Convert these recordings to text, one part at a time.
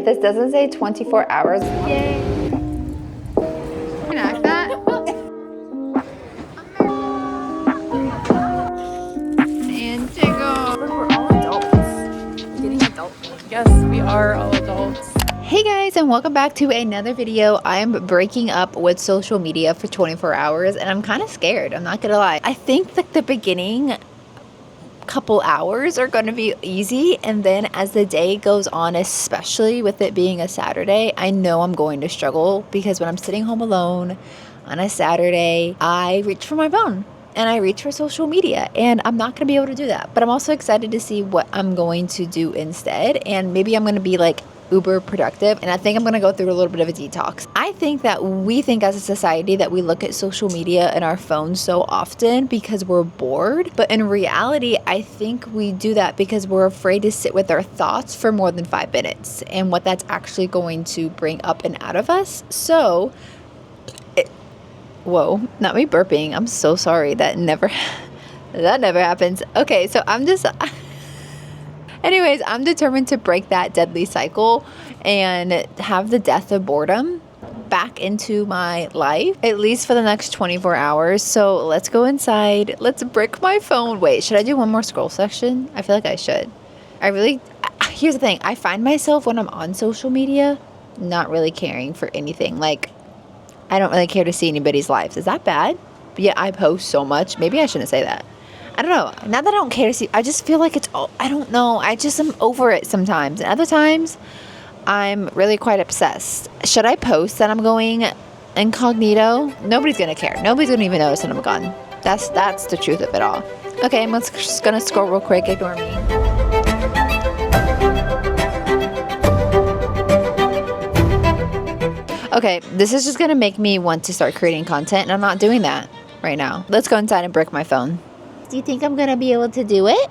this doesn't say 24 hours. Yay. Enact that. And jiggle. We're all adults. Getting adult. Yes, we are all adults. Hey guys, and welcome back to another video. I am breaking up with social media for 24 hours and I'm kind of scared. I'm not gonna lie. I think that the beginning couple hours are going to be easy, and then as the day goes on, especially with it being a Saturday, I know I'm going to struggle because when I'm sitting home alone on a Saturday, I reach for my phone and I reach for social media, and I'm not going to be able to do that. But I'm also excited to see what I'm going to do instead, and maybe I'm going to be like uber productive, and I think I'm going to go through a little bit of a detox. I think that we think as a society that we look at social media and our phones so often because we're bored, but in reality I think we do that because we're afraid to sit with our thoughts for more than 5 minutes and what that's actually going to bring up and out of us. So whoa, not me burping, I'm so sorry, that never happens. Okay, so anyways, I'm determined to break that deadly cycle and have the death of boredom back into my life, at least for the next 24 hours. So let's go inside. Let's break my phone. Wait, should I do one more scroll section? I feel like I should. Here's the thing. I find myself when I'm on social media not really caring for anything. Like, I don't really care to see anybody's lives. Is that bad? But yeah, I post so much. Maybe I shouldn't say that. I don't know. Not that I don't care to see, I just feel like it's all, I don't know. I just am over it sometimes. And other times, I'm really quite obsessed. Should I post that I'm going incognito? Nobody's going to care. Nobody's going to even notice that I'm gone. That's the truth of it all. Okay, I'm just going to scroll real quick. Ignore me. Okay, this is just going to make me want to start creating content, and I'm not doing that right now. Let's go inside and break my phone. Do you think I'm going to be able to do it?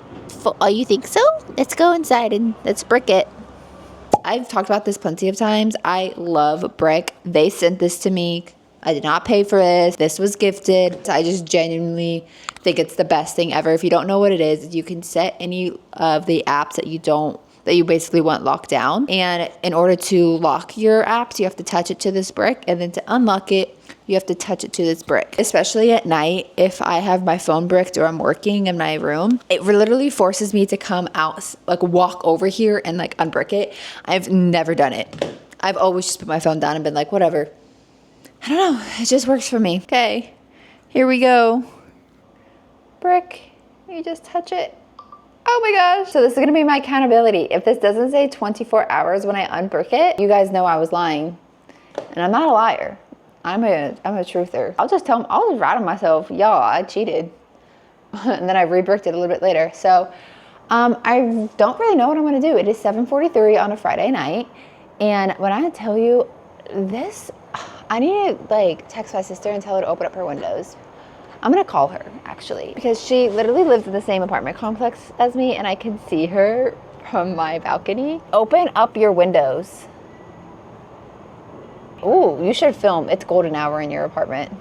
Oh, you think so? Let's go inside and let's brick it. I've talked about this plenty of times. I love brick. They sent this to me. I did not pay for this. This was gifted. I just genuinely think it's the best thing ever. If you don't know what it is, you can set any of the apps that you basically want locked down. And in order to lock your apps, you have to touch it to this brick. And then to unlock it, you have to touch it to this brick. Especially at night, if I have my phone bricked or I'm working in my room, it literally forces me to come out, like walk over here and like unbrick it. I've never done it. I've always just put my phone down and been like, whatever. I don't know. It just works for me. Okay, here we go. Brick, you just touch it. Oh my gosh. So this is gonna be my accountability. If this doesn't say 24 hours when I unbrick it, you guys know I was lying. And I'm not a liar. I'm a truther. I'll just rat on myself, y'all, I cheated. And then I rebricked it a little bit later. So I don't really know what I'm gonna do. It is 7:43 on a Friday night. And when I tell you this, I need to like text my sister and tell her to open up her windows. I'm gonna call her actually, because she literally lives in the same apartment complex as me and I can see her from my balcony. Open up your windows. Ooh, you should film. It's golden hour in your apartment.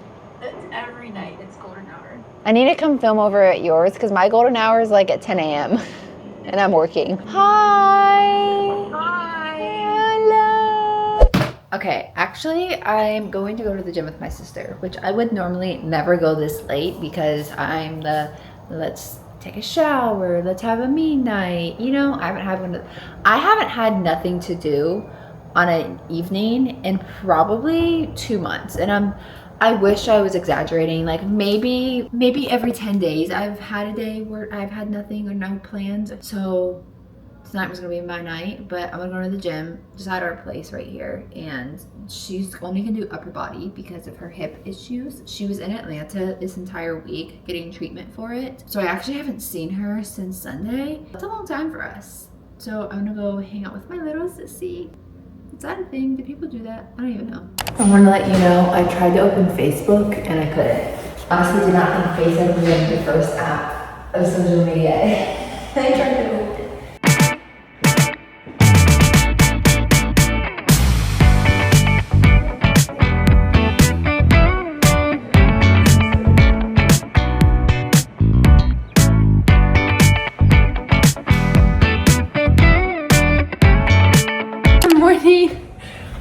It's every night. It's golden hour. I need to come film over at yours because my golden hour is like at 10 a.m. and I'm working. Hi. Hello. Okay, actually, I'm going to go to the gym with my sister, which I would normally never go this late because I'm the let's take a shower, let's have a me night. You know, I haven't had nothing to do on an evening in probably 2 months, and I wish I was exaggerating. Like maybe every 10 days I've had a day where I've had nothing or no plans. So tonight was gonna be my night, but I'm gonna go to the gym just at our place right here, and she's only gonna do upper body because of her hip issues. She was in Atlanta this entire week getting treatment for it, so I actually haven't seen her since Sunday. That's a long time for us. So I'm gonna go hang out with my little sissy. Is that a thing? Do people do that? I don't even know. I want to let you know I tried to open Facebook and I couldn't. Honestly, did not think Facebook was going to be the first app of social media. I tried to open it. morning.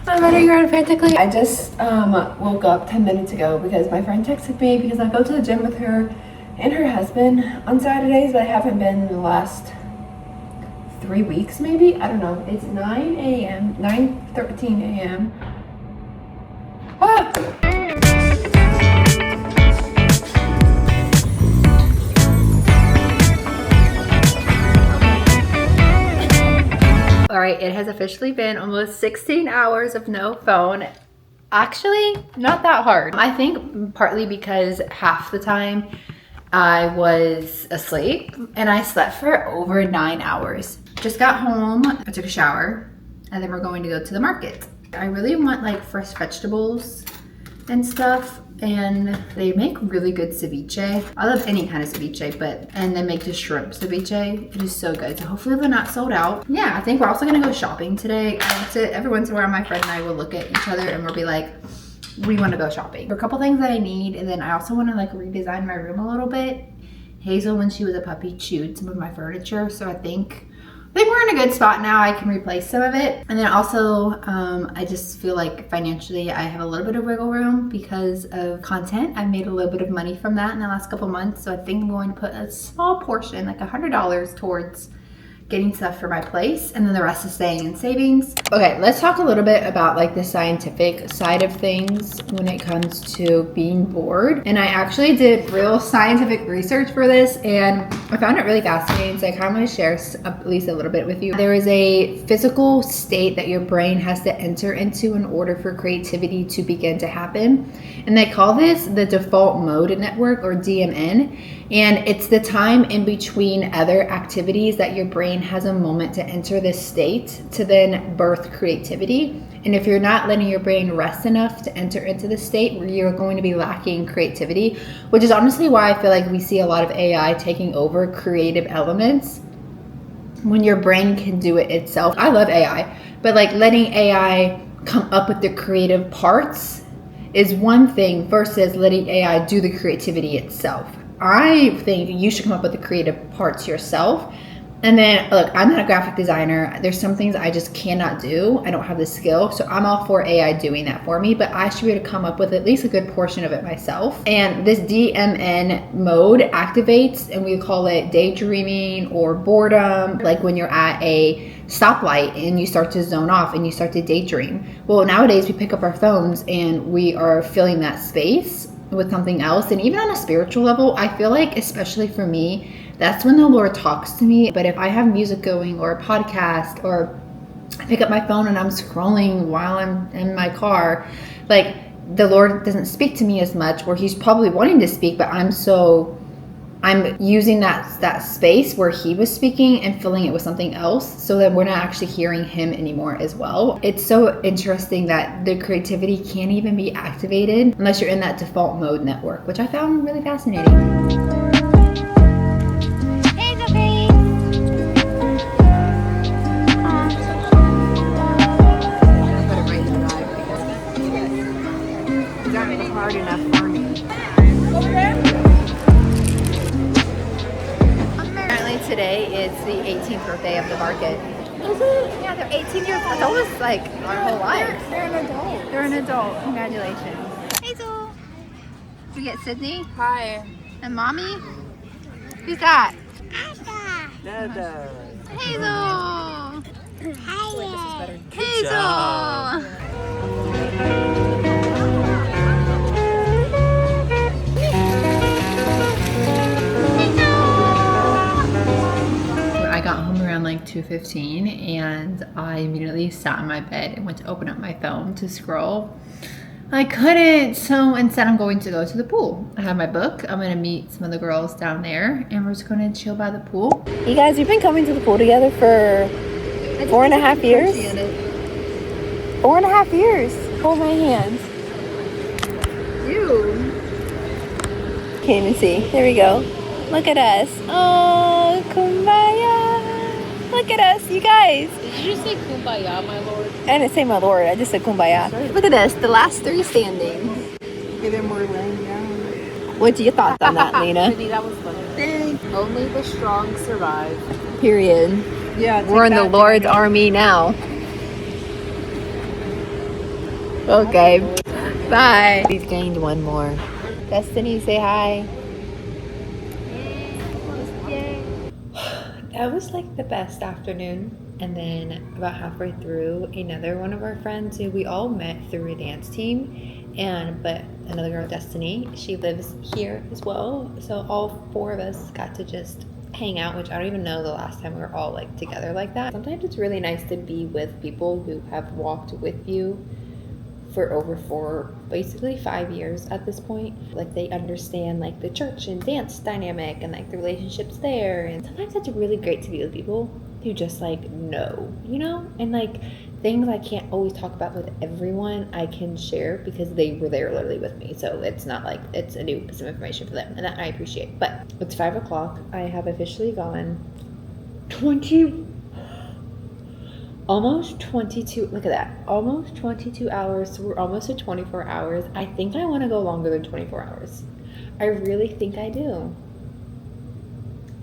I'm running around frantically. I just woke up 10 minutes ago because my friend texted me because I go to the gym with her and her husband on Saturdays, but I haven't been in the last 3 weeks maybe. I don't know. It's 9 a.m. 9:13 a.m. Ah! All right, it has officially been almost 16 hours of no phone. Actually, not that hard. I think partly because half the time I was asleep and I slept for over 9 hours. Just got home, I took a shower, and then we're going to go to the market. I really want like fresh vegetables and stuff, and they make really good ceviche. I love any kind of ceviche, and they make the shrimp ceviche. It is so good. So hopefully they're not sold out. Yeah, I think we're also gonna go shopping today. Every once in a while, my friend and I will look at each other and we'll be like, we want to go shopping. There are a couple things that I need, and then I also want to like redesign my room a little bit. Hazel, when she was a puppy, chewed some of my furniture, so I think we're in a good spot now. I can replace some of it. And then also, I just feel like financially I have a little bit of wiggle room because of content. I made a little bit of money from that in the last couple months. So I think I'm going to put a small portion, like $100 towards getting stuff for my place, and then the rest is staying in savings. Okay, let's talk a little bit about like the scientific side of things when it comes to being bored. And I actually did real scientific research for this, and I found it really fascinating, so I kind of want to share at least a little bit with you. There is a physical state that your brain has to enter into in order for creativity to begin to happen, and they call this the default mode network, or DMN. And it's the time in between other activities that your brain has a moment to enter this state to then birth creativity. And if you're not letting your brain rest enough to enter into the state, you're going to be lacking creativity, which is honestly why I feel like we see a lot of AI taking over creative elements when your brain can do it itself. I love AI, but like letting AI come up with the creative parts is one thing versus letting AI do the creativity itself. I think you should come up with the creative parts yourself. And then, look, I'm not a graphic designer. There's some things I just cannot do. I don't have the skill. So I'm all for AI doing that for me, but I should be able to come up with at least a good portion of it myself. And this DMN mode activates, and we call it daydreaming or boredom, like when you're at a stoplight and you start to zone off and you start to daydream. Well, nowadays we pick up our phones and we are filling that space with something else. And even on a spiritual level, I feel like, especially for me, that's when the Lord talks to me. But if I have music going or a podcast, or I pick up my phone and I'm scrolling while I'm in my car, like the Lord doesn't speak to me as much, where he's probably wanting to speak, but I'm using that space where he was speaking and filling it with something else, so that we're not actually hearing him anymore as well. It's so interesting that the creativity can't even be activated unless you're in that default mode network, which I found really fascinating. Hard enough for me. Apparently today is the 18th birthday of the market. Is it? Yeah, they're 18 years old. That's almost like our whole lives. They're an adult. They're an adult. Congratulations. Hazel. We get Sydney. Hi. And Mommy. Who's that? Dada. Hazel. Hi. Hazel. I got home around like 2:15 and I immediately sat in my bed and went to open up my phone to scroll. I couldn't, so instead I'm going to go to the pool. I have my book. I'm going to meet some of the girls down there and we're just going to chill by the pool. You guys, we've been coming to the pool together for 4.5 years. 4.5 years. Hold my hand. You. Can't even see. There we go. Look at us. Oh, kumbaya. Look at us, you guys. Did you just say kumbaya, my lord? I didn't say my lord. I just said kumbaya. Look at us. The last three standing. Give them more laying down. What's your thoughts on that, Lena? That was funny. Only the strong survive. Period. Yeah. We're in the Lord's army now. Okay. Bye. We've gained one more. Destiny, say hi. That was like the best afternoon. And then about halfway through, another one of our friends who we all met through a dance team, but another girl, Destiny, she lives here as well. So all four of us got to just hang out, which I don't even know the last time we were all like together like that. Sometimes it's really nice to be with people who have walked with you for over basically 5 years at this point. Like they understand like the church and dance dynamic and like the relationships there. And sometimes it's really great to be with people who just like know, you know, and like things I can't always talk about with everyone I can share because they were there literally with me. So it's not like it's a new piece of information for them, and that I appreciate. But it's 5 o'clock. I have officially gone almost 22, look at that, almost 22 hours. So we're almost at 24 hours. I think I want to go longer than 24 hours. I really think I do.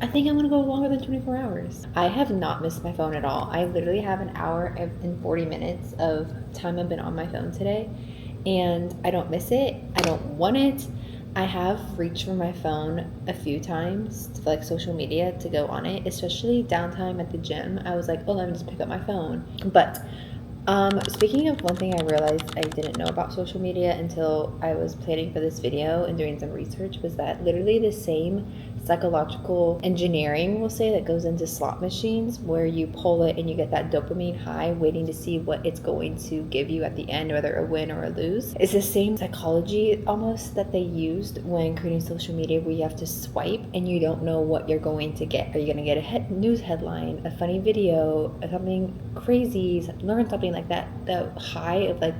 I think I'm going to go longer than 24 hours. I have not missed my phone at all. I literally have an hour and 40 minutes of time I've been on my phone today, and I don't miss it. I don't want it. I have reached for my phone a few times for like social media to go on it, especially downtime at the gym. I was like, oh, let me just pick up my phone. But speaking of, one thing I realized I didn't know about social media until I was planning for this video and doing some research was that literally the same psychological engineering, we'll say, that goes into slot machines where you pull it and you get that dopamine high waiting to see what it's going to give you at the end, whether a win or a lose. It's the same psychology almost that they used when creating social media, where you have to swipe and you don't know what you're going to get. Are you going to get a news headline, a funny video, something crazy, learn something like that? The high of like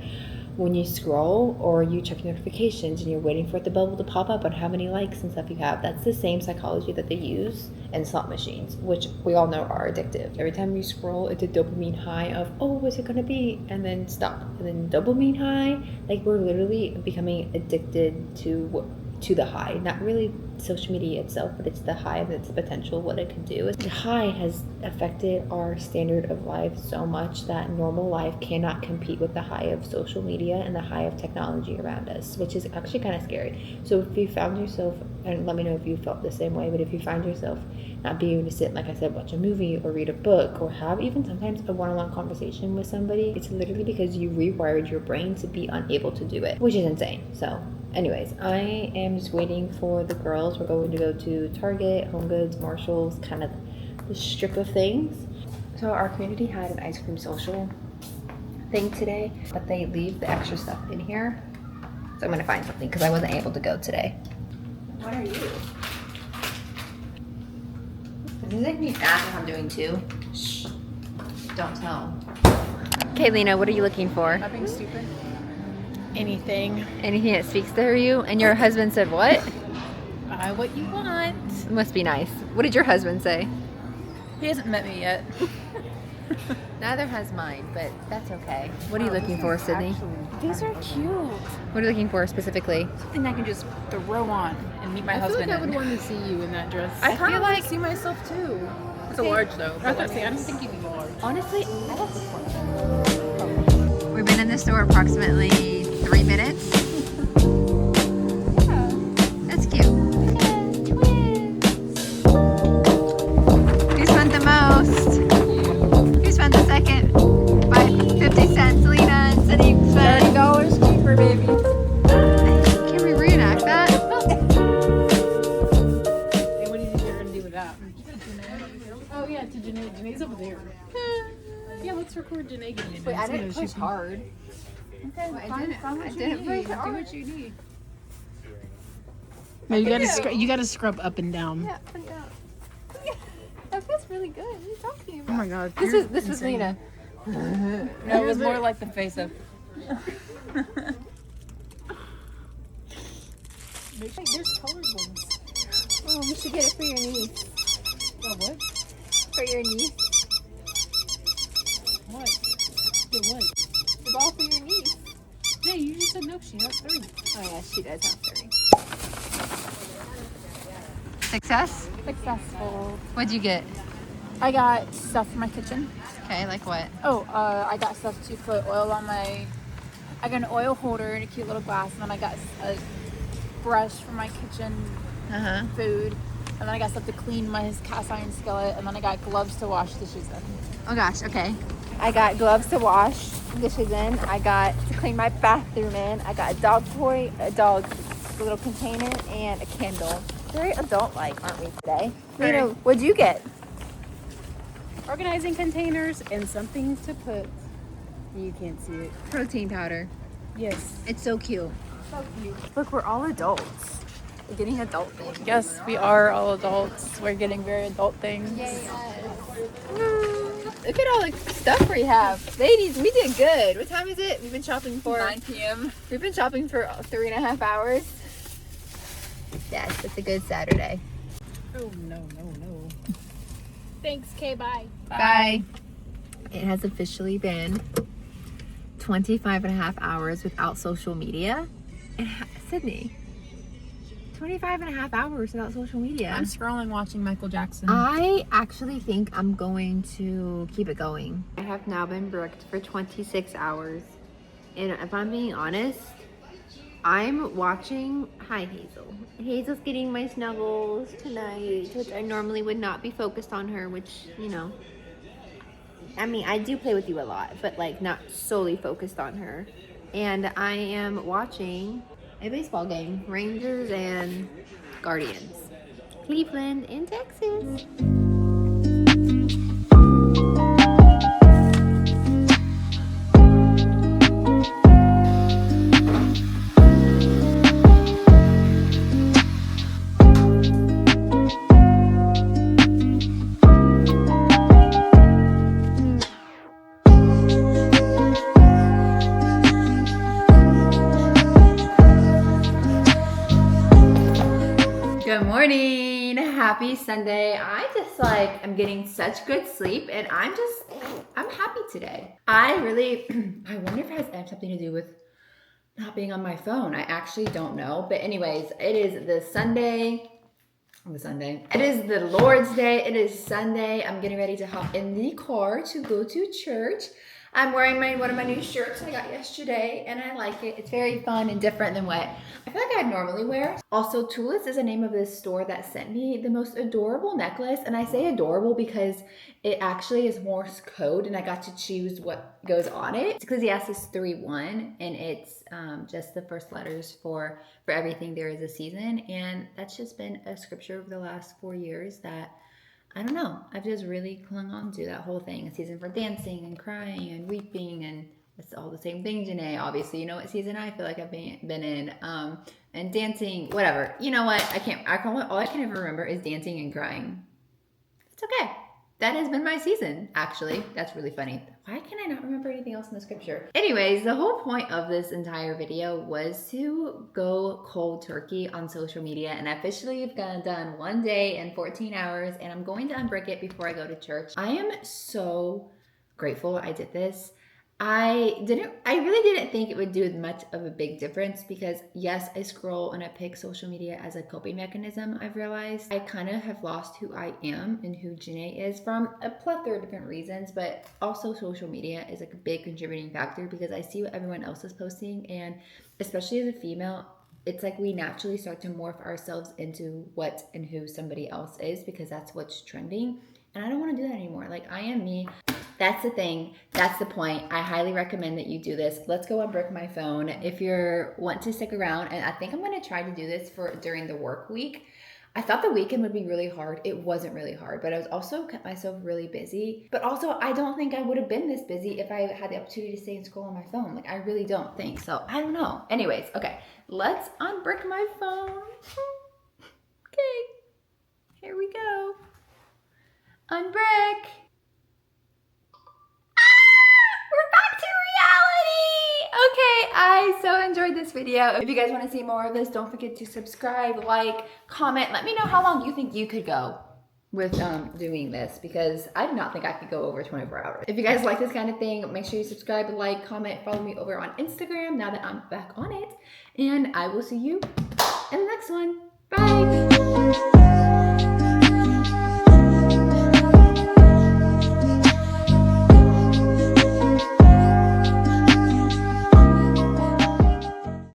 when you scroll or you check notifications and you're waiting for the bubble to pop up on how many likes and stuff you have. That's the same psychology that they use in slot machines, which we all know are addictive. Every time you scroll, it's a dopamine high of, oh, what's it gonna be? And then stop. And then dopamine high. Like we're literally becoming addicted to the high. Not really social media itself, but it's the high of its potential, what it can do. The high has affected our standard of life so much that normal life cannot compete with the high of social media and the high of technology around us, which is actually kind of scary. So if you found yourself, and let me know if you felt the same way, but if you find yourself not being able to sit, like I said, watch a movie or read a book or have even sometimes a one-on-one conversation with somebody, it's literally because you rewired your brain to be unable to do it, which is insane. So anyways, I am just waiting for the girls. We're going to go to Target, Home Goods, Marshalls, kind of the strip of things. So our community had an ice cream social thing today, but they leave the extra stuff in here. So I'm gonna find something because I wasn't able to go today. What are you? Does this make me fast if I'm doing two? Shh. Don't tell. Okay, Lena, what are you looking for? Not being stupid. Anything. Anything that speaks to you? And your husband said what? Buy what you want. It must be nice. What did your husband say? He hasn't met me yet. Neither has mine, but that's okay. What are you looking for, Sydney? These are cute. What are you looking for specifically? Something I can just throw on and meet my husband I would in. want to see you in that dress. I kind of like like see myself too. It's Okay. a large though. I was gonna say, I don't think you'd be large. Honestly, I don't think we've been in the store approximately 3 minutes. That's cute. Who spent the most? Who spent the second? By 50 cents, Lena and Sydney spent $30 cheaper, baby. Can we reenact that? Hey, what do you think you're gonna do with that? Oh yeah, to Janae. Janae's over there. Yeah, let's record Janae getting it. Wait, I didn't push hard. Okay, Well, I find didn't- what I you didn't need. push Do hard. what you need. No, you gotta scrub up and down. Yeah, up and down. That feels really good. What are you talking Oh about? my god. This was Lena. No, it was more like the face of. There's colored ones. Oh, we should get it for your niece. Oh, what? For your niece. What? Get what? The ball for your niece. Yeah, you just said no. She has 3. Oh yeah, she does have 30. Success? Successful. What'd you get? I got stuff for my kitchen. Okay, like what? Oh, I got stuff to put oil on my I got an oil holder and a cute little glass, and then I got a brush for my kitchen food, and then I got stuff to clean my cast iron skillet, and then I got gloves to wash dishes in. Oh gosh, okay. I got gloves to wash dishes in. I got to clean my bathroom in. I got a dog toy, a dog little container, and a candle. Very adult-like, aren't we today? Nina, what'd you get? Organizing containers and something to put. You can't see it. Protein powder. Yes. It's so cute. So cute. Look, we're all adults. We're getting adult things. Yes, we are all adults. We're getting very adult things. Look at all the stuff we have. Ladies, we did good. What time is it? We've been shopping for 9 p.m. We've been shopping for 3.5 hours. Yes, it's a good Saturday. Oh, no. Thanks, Kay. Bye. Bye. It has officially been 25.5 hours without social media. Sydney, 25.5 hours without social media. I'm scrolling watching Michael Jackson. I actually think I'm going to keep it going. I have now been bricked for 26 hours. And if I'm being honest, I'm watching, hi Hazel. Hazel's getting my snuggles tonight, which I normally would not be focused on her, which, you know, I mean, I do play with you a lot, but like not solely focused on her. And I am watching a baseball game, Rangers and Guardians, Cleveland and Texas. Good morning, happy Sunday. I just like, I'm getting such good sleep and I'm happy today. I wonder if it has something to do with not being on my phone. I actually don't know. But anyways, it is the Sunday. It is the Lord's Day. It is Sunday. I'm getting ready to hop in the car to go to church. I'm wearing one of my new shirts I got yesterday, and I like it. It's very fun and different than what I feel like I'd normally wear. Also, Tulis is the name of this store that sent me the most adorable necklace, and I say adorable because it actually is Morse code, and I got to choose what goes on it. It's Ecclesiastes 3:1, and it's just the first letters for everything there is a season, and that's just been a scripture over the last 4 years that I don't know. I've just really clung on to that whole thing. A season for dancing and crying and weeping, and it's all the same thing, Janae. Obviously, you know what season I feel like I've been in. And dancing, whatever. You know what? All I can ever remember is dancing and crying. It's okay. That has been my season, actually. That's really funny. Why can I not remember anything else in the scripture? Anyways, the whole point of this entire video was to go cold turkey on social media, and I officially have done 1 day and 14 hours, and I'm going to unbrick it before I go to church. I am so grateful I did this. I really didn't think it would do much of a big difference because yes, I scroll and I pick social media as a coping mechanism. I've realized I kind of have lost who I am and who Janae is from a plethora of different reasons, but also social media is like a big contributing factor because I see what everyone else is posting, and especially as a female, it's like we naturally start to morph ourselves into what and who somebody else is because that's what's trending. And I don't want to do that anymore. Like, I am me. That's the thing. That's the point. I highly recommend that you do this. Let's go unbrick my phone. If you want to stick around, and I think I'm going to try to do this during the work week. I thought the weekend would be really hard. It wasn't really hard, but I was also kept myself really busy. But also, I don't think I would have been this busy if I had the opportunity to stay and scroll on my phone. Like, I really don't think. So, I don't know. Anyways, okay. Let's unbrick my phone. Okay. Here we go. Unbrick. We're back to reality. Okay, I so enjoyed this video. If you guys want to see more of this, don't forget to subscribe, like, comment. Let me know how long you think you could go with doing this, because I do not think I could go over 24 hours. If you guys like this kind of thing, make sure you subscribe, like, comment, follow me over on Instagram now that I'm back on it. And I will see you in the next one. Bye.